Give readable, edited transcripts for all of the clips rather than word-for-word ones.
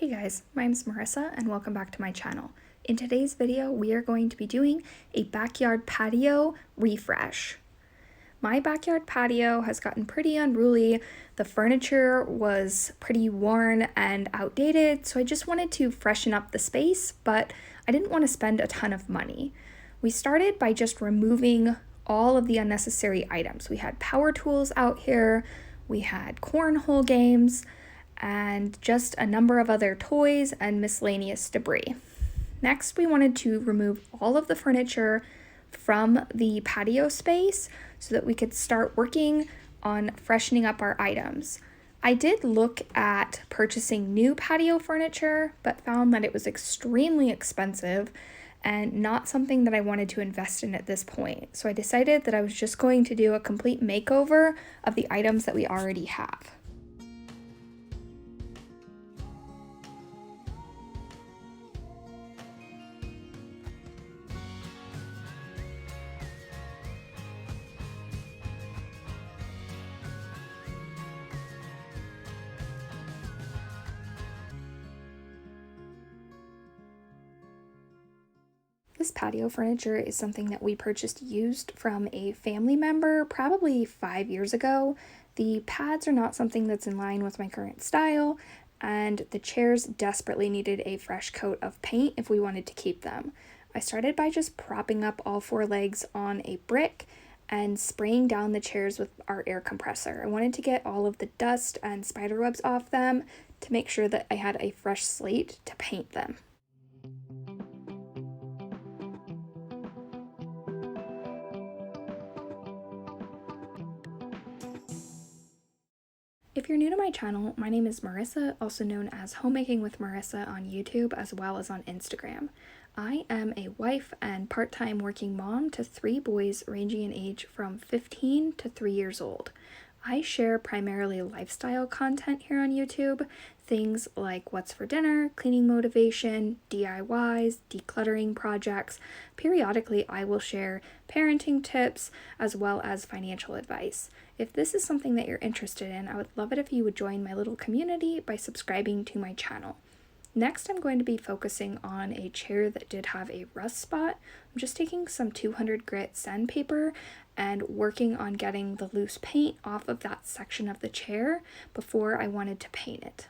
Hey guys, my name is Marissa and welcome back to my channel. In today's video, we are going to be doing a backyard patio refresh. My backyard patio has gotten pretty unruly. The furniture was pretty worn and outdated, so I just wanted to freshen up the space, but I didn't want to spend a ton of money. We started by just removing all of the unnecessary items. We had power tools out here, we had cornhole games, and just a number of other toys and miscellaneous debris. Next, we wanted to remove all of the furniture from the patio space so that we could start working on freshening up our items. I did look at purchasing new patio furniture, but found that it was extremely expensive and not something that I wanted to invest in at this point. So I decided that I was just going to do a complete makeover of the items that we already have. This patio furniture is something that we purchased used from a family member probably 5 years ago. The pads are not something that's in line with my current style, and the chairs desperately needed a fresh coat of paint if we wanted to keep them. I started by just propping up all four legs on a brick and spraying down the chairs with our air compressor. I wanted to get all of the dust and spider webs off them to make sure that I had a fresh slate to paint them. If you're new to my channel, my name is Marissa, also known as Homemaking with Marissa on YouTube as well as on Instagram. I am a wife and part-time working mom to 3 boys ranging in age from 15 to 3 years old. I share primarily lifestyle content here on YouTube, things like what's for dinner, cleaning motivation, DIYs, decluttering projects. Periodically, I will share parenting tips as well as financial advice. If this is something that you're interested in, I would love it if you would join my little community by subscribing to my channel. Next, I'm going to be focusing on a chair that did have a rust spot. I'm just taking some 200 grit sandpaper and working on getting the loose paint off of that section of the chair before I wanted to paint it.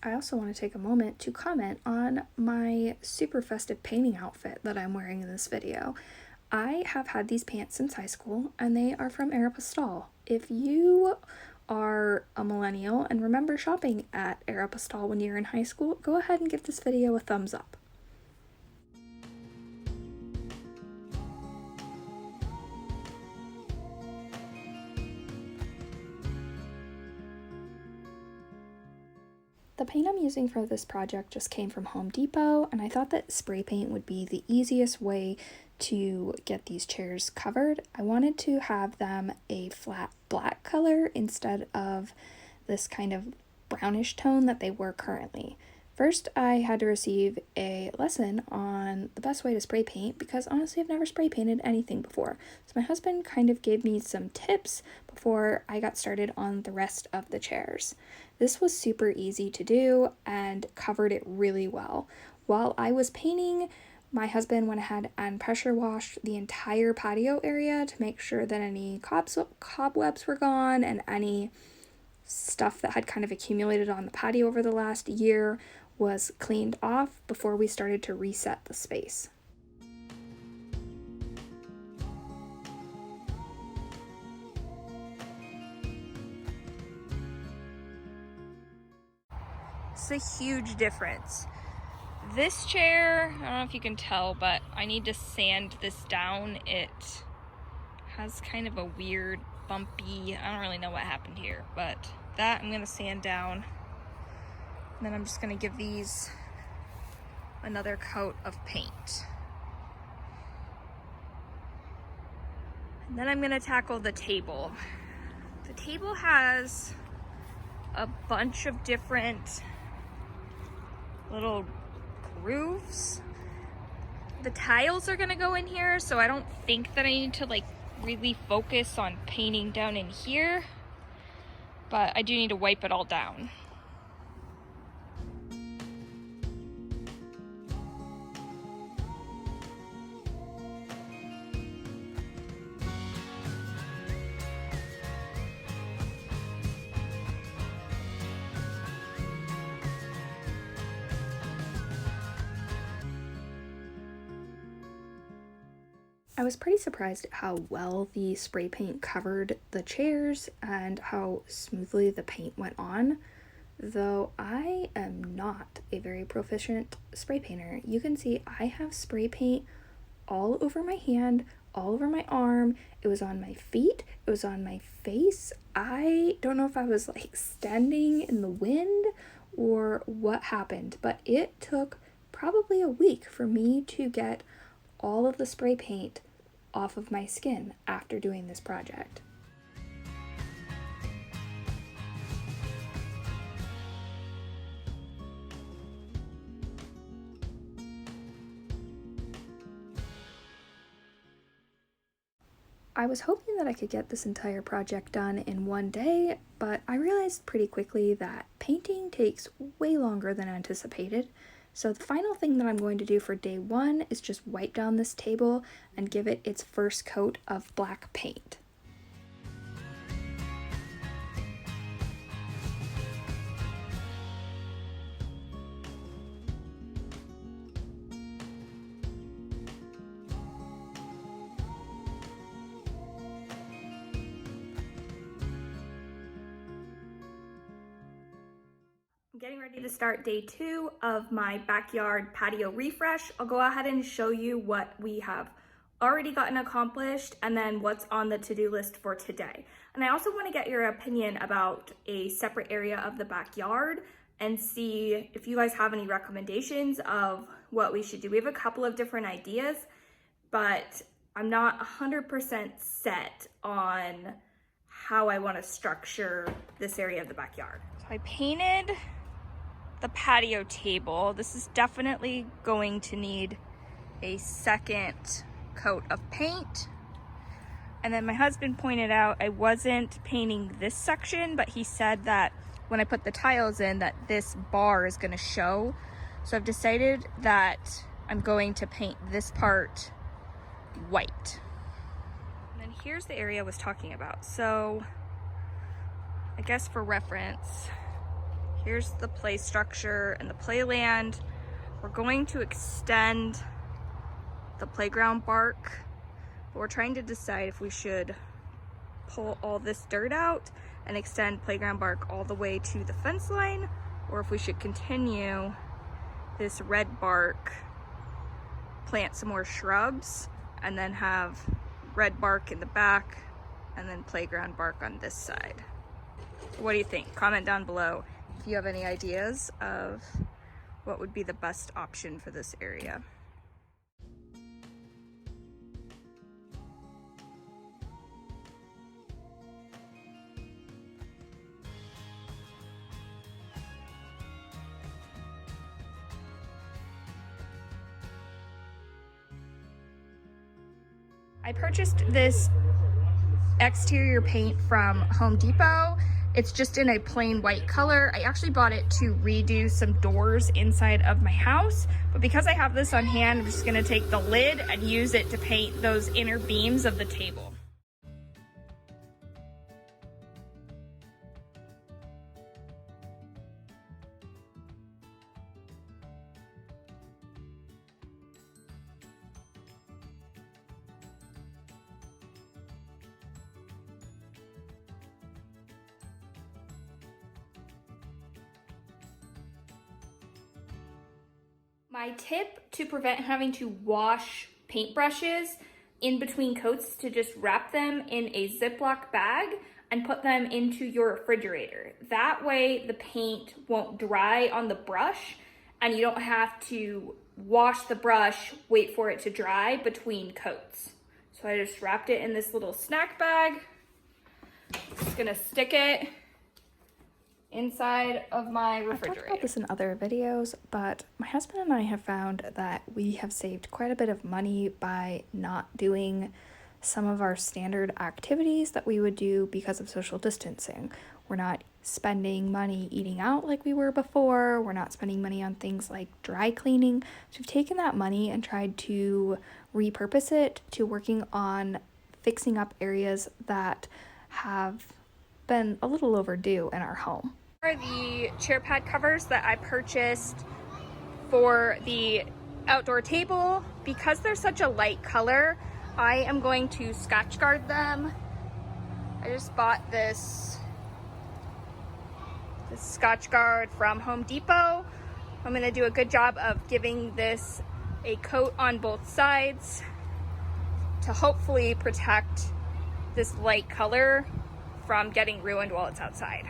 I also want to take a moment to comment on my super festive painting outfit that I'm wearing in this video. I have had these pants since high school and they are from Aeropostale. If you are a millennial and remember shopping at Aeropostale when you were in high school, go ahead and give this video a thumbs up. The paint I'm using for this project just came from Home Depot, and I thought that spray paint would be the easiest way to get these chairs covered. I wanted to have them a flat black color instead of this kind of brownish tone that they were currently. First, I had to receive a lesson on the best way to spray paint because honestly I've never spray painted anything before. So my husband kind of gave me some tips before I got started on the rest of the chairs. This was super easy to do and covered it really well. While I was painting, my husband went ahead and pressure washed the entire patio area to make sure that any cobwebs were gone and any stuff that had kind of accumulated on the patio over the last year was cleaned off before we started to reset the space. It's a huge difference. This chair, I don't know if you can tell, but I need to sand this down. It has kind of a weird bumpy, I don't really know what happened here, but that I'm gonna sand down. And then I'm just gonna give these another coat of paint. And then I'm gonna tackle the table. The table has a bunch of different little grooves. The tiles are gonna go in here, so I don't think that I need to like really focus on painting down in here, but I do need to wipe it all down. I was pretty surprised at how well the spray paint covered the chairs and how smoothly the paint went on, though I am not a very proficient spray painter. You can see I have spray paint all over my hand, all over my arm. It was on my feet, it was on my face. I don't know if I was like standing in the wind or what happened, but it took probably a week for me to get all of the spray paint off of my skin after doing this project. I was hoping that I could get this entire project done in one day, but I realized pretty quickly that painting takes way longer than anticipated. So the final thing that I'm going to do for day one is just wipe down this table and give it its first coat of black paint. Getting ready to start day 2 of my backyard patio refresh. I'll go ahead and show you what we have already gotten accomplished and then what's on the to-do list for today. And I also want to get your opinion about a separate area of the backyard and see if you guys have any recommendations of what we should do. We have a couple of different ideas, but I'm not 100% set on how I want to structure this area of the backyard. So I painted the patio table. This is definitely going to need a second coat of paint. And then my husband pointed out I wasn't painting this section, but he said that when I put the tiles in that this bar is going to show. So I've decided that I'm going to paint this part white. And then here's the area I was talking about. So I guess for reference, here's the play structure and the playland. We're going to extend the playground bark, but we're trying to decide if we should pull all this dirt out and extend playground bark all the way to the fence line, or if we should continue this red bark, plant some more shrubs, and then have red bark in the back and then playground bark on this side. What do you think? Comment down below if you have any ideas of what would be the best option for this area. I purchased this exterior paint from Home Depot. It's just in a plain white color. I actually bought it to redo some doors inside of my house, but because I have this on hand, I'm just gonna take the lid and use it to paint those inner beams of the table. My tip to prevent having to wash paintbrushes in between coats is to just wrap them in a Ziploc bag and put them into your refrigerator. That way the paint won't dry on the brush and you don't have to wash the brush, wait for it to dry between coats. So I just wrapped it in this little snack bag Just gonna stick it inside of my refrigerator. I've talked about this in other videos, but my husband and I have found that we have saved quite a bit of money by not doing some of our standard activities that we would do because of social distancing. We're not spending money eating out like we were before. We're not spending money on things like dry cleaning. So we've taken that money and tried to repurpose it to working on fixing up areas that have been a little overdue in our home. Are the chair pad covers that I purchased for the outdoor table. Because they're such a light color, I am going to scotch guard them. I just bought this scotch guard from Home Depot. I'm gonna do a good job of giving this a coat on both sides to hopefully protect this light color from getting ruined while it's outside.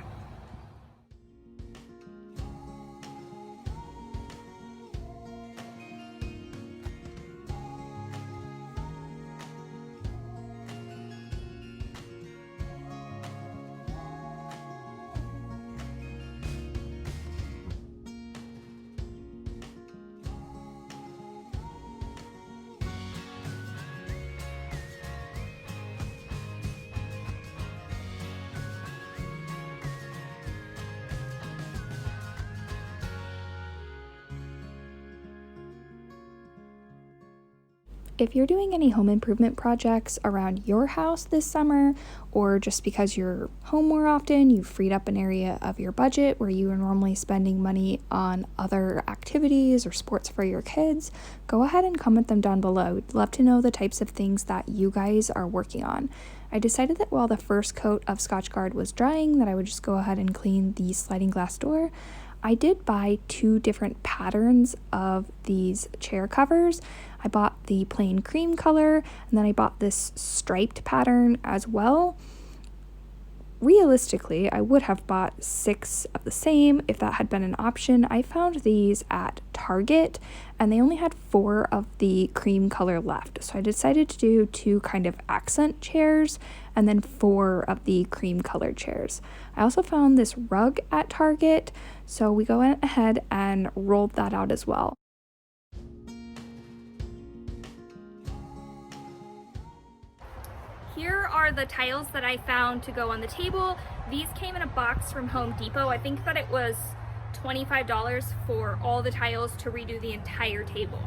If you're doing any home improvement projects around your house this summer, or just because you're home more often, you've freed up an area of your budget where you are normally spending money on other activities or sports for your kids, go ahead and comment them down below. We'd love to know the types of things that you guys are working on. I decided that while the first coat of Scotch Guard was drying, that I would just go ahead and clean the sliding glass door. I did buy 2 different patterns of these chair covers. I bought the plain cream color, and then I bought this striped pattern as well. Realistically, I would have bought 6 of the same if that had been an option. I found these at Target, and they only had 4 of the cream color left. So I decided to do 2 kind of accent chairs and then 4 of the cream colored chairs. I also found this rug at Target, so we go ahead and rolled that out as well. Here are the tiles that I found to go on the table. These came in a box from Home Depot. I think that it was $25 for all the tiles to redo the entire table.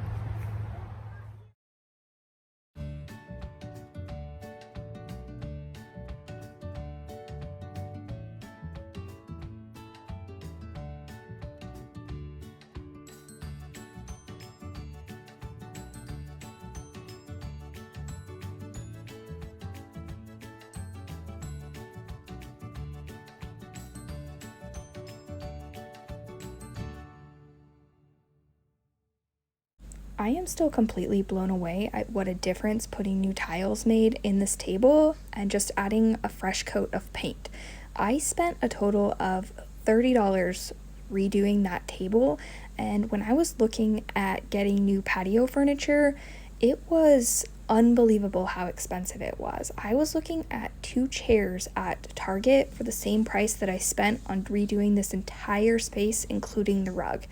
I am still completely blown away at what a difference putting new tiles made in this table and just adding a fresh coat of paint. I spent a total of $30 redoing that table, and when I was looking at getting new patio furniture, it was unbelievable how expensive it was. I was looking at 2 chairs at Target for the same price that I spent on redoing this entire space, including the rug.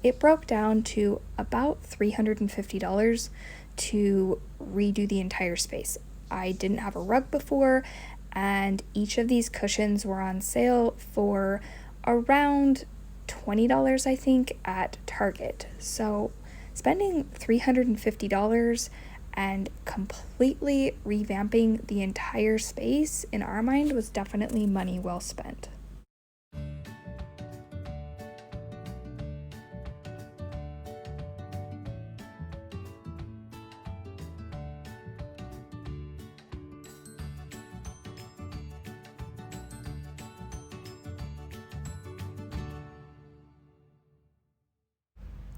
It broke down to about $350 to redo the entire space. I didn't have a rug before, and each of these cushions were on sale for around $20, I think, at Target. So spending $350 and completely revamping the entire space in our mind was definitely money well spent.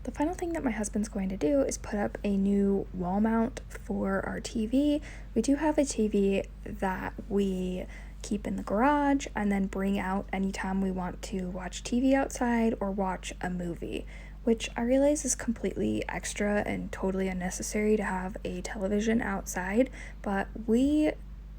The final thing that my husband's going to do is put up a new wall mount for our TV. We do have a TV that we keep in the garage and then bring out anytime we want to watch TV outside or watch a movie, which I realize is completely extra and totally unnecessary to have a television outside, but we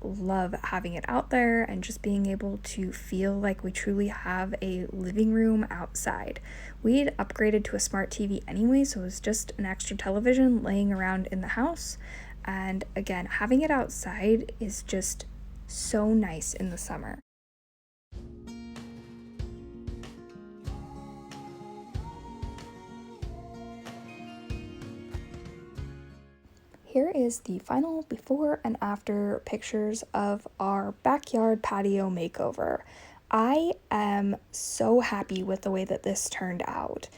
love having it out there and just being able to feel like we truly have a living room outside. We'd upgraded to a smart TV anyway, so it was just an extra television laying around in the house. And again, having it outside is just so nice in the summer. Here is the final before and after pictures of our backyard patio makeover. I am so happy with the way that this turned out.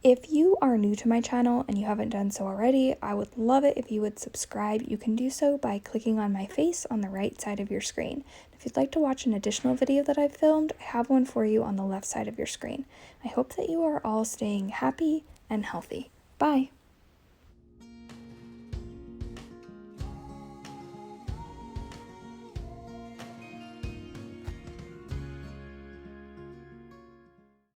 If you are new to my channel and you haven't done so already, I would love it if you would subscribe. You can do so by clicking on my face on the right side of your screen. If you'd like to watch an additional video that I've filmed, I have one for you on the left side of your screen. I hope that you are all staying happy and healthy. Bye!